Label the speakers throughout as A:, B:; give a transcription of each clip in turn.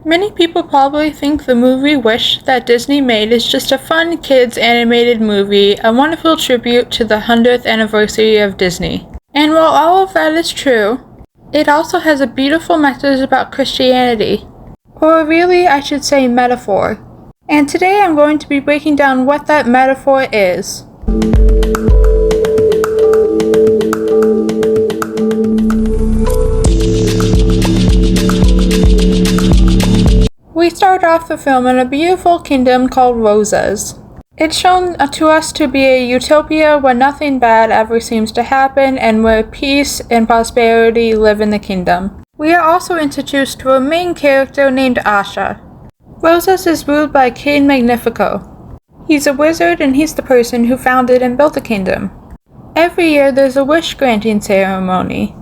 A: Many people probably think the movie Wish that Disney made is just a fun kids animated movie, a wonderful tribute to the 100th anniversary of Disney. And while all of that is true, it also has a beautiful message about Christianity. Or really, I should say metaphor. And today I'm going to be breaking down what that metaphor is. We start off the film in a beautiful kingdom called Rosas. It's shown to us to be a utopia where nothing bad ever seems to happen and where peace and prosperity live in the kingdom. We are also introduced to a main character named Asha. Rosas is ruled by King Magnifico. He's a wizard and he's the person who founded and built the kingdom. Every year there's a wish granting ceremony.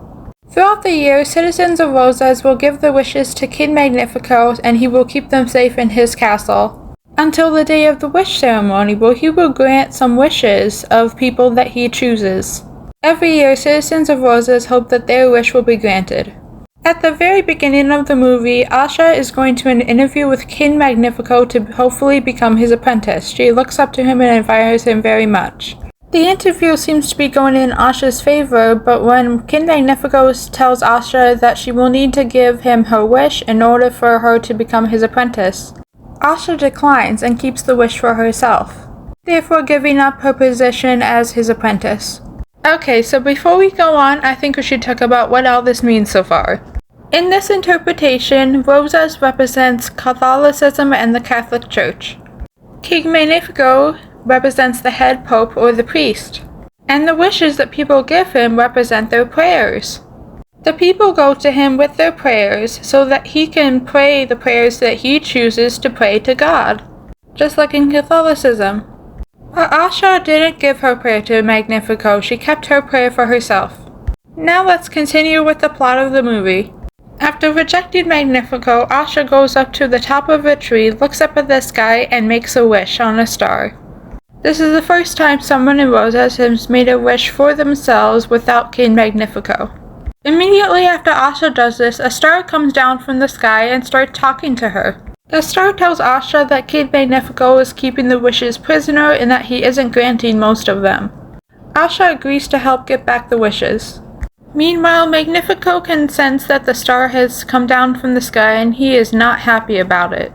A: Throughout the year, citizens of Rosas will give their wishes to King Magnifico and he will keep them safe in his castle. Until the day of the wish ceremony, where he will grant some wishes of people that he chooses. Every year, citizens of Rosas hope that their wish will be granted. At the very beginning of the movie, Asha is going to an interview with King Magnifico to hopefully become his apprentice. She looks up to him and admires him very much. The interview seems to be going in Asha's favor, but when King Magnifico tells Asha that she will need to give him her wish in order for her to become his apprentice, Asha declines and keeps the wish for herself, therefore giving up her position as his apprentice. Okay, so before we go on, I think we should talk about what all this means so far. In this interpretation, Rosas represents Catholicism and the Catholic Church. King Magnifico represents the head pope or the priest, and the wishes that people give him represent their prayers. The people go to him with their prayers so that he can pray the prayers that he chooses to pray to God, just like in Catholicism. But Asha didn't give her prayer to Magnifico, she kept her prayer for herself. Now let's continue with the plot of the movie. After rejecting Magnifico, Asha goes up to the top of a tree, looks up at the sky, and makes a wish on a star. This is the first time someone in Rosas has made a wish for themselves without King Magnifico. Immediately after Asha does this, a star comes down from the sky and starts talking to her. The star tells Asha that King Magnifico is keeping the wishes prisoner and that he isn't granting most of them. Asha agrees to help get back the wishes. Meanwhile, Magnifico can sense that the star has come down from the sky and he is not happy about it.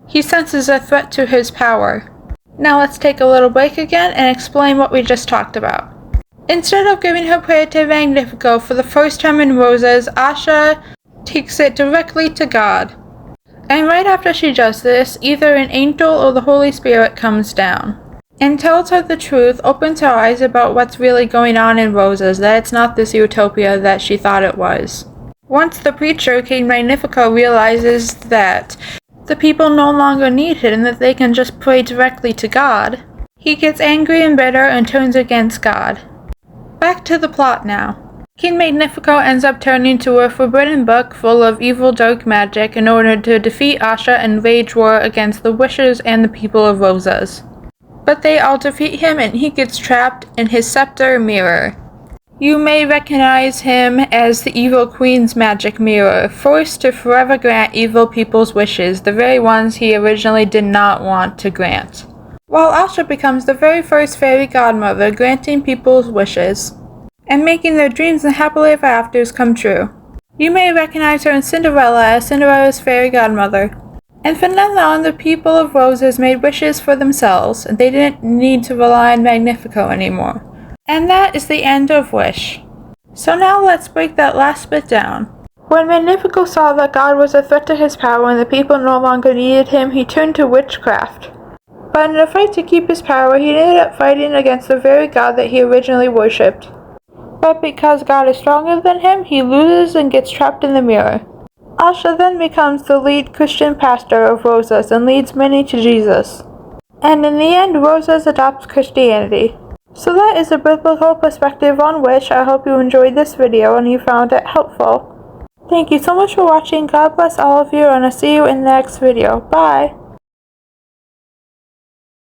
A: He senses a threat to his power. Now let's take a little break again and explain what we just talked about. Instead of giving her prayer to Magnifico for the first time in Rosas, Asha takes it directly to God. And right after she does this, either an angel or the Holy Spirit comes down and tells her the truth, opens her eyes about what's really going on in Rosas, that it's not this utopia that she thought it was. Once the preacher, King Magnifico, realizes that the people no longer need it and that they can just pray directly to God, he gets angry and bitter and turns against God. Back to the plot now. King Magnifico ends up turning to a forbidden book full of evil dark magic in order to defeat Asha and wage war against the wishers and the people of Rosas. But they all defeat him and he gets trapped in his scepter mirror. You may recognize him as the evil queen's magic mirror, forced to forever grant evil people's wishes, the very ones he originally did not want to grant. While Asha becomes the very first fairy godmother, granting people's wishes and making their dreams and happily ever afters come true. You may recognize her in Cinderella as Cinderella's fairy godmother. And from then on, the people of Rosas made wishes for themselves, and they didn't need to rely on Magnifico anymore. And that is the end of Wish. So now let's break that last bit down. When Magnifico saw that God was a threat to his power and the people no longer needed him, he turned to witchcraft. But in a fight to keep his power, he ended up fighting against the very God that he originally worshipped. But because God is stronger than him, he loses and gets trapped in the mirror. Asha then becomes the lead Christian pastor of Rosas and leads many to Jesus. And in the end, Rosas adopts Christianity. So that is a biblical perspective on Wish. I hope you enjoyed this video and you found it helpful. Thank you so much for watching. God bless all of you, and I'll see you in the next video. Bye!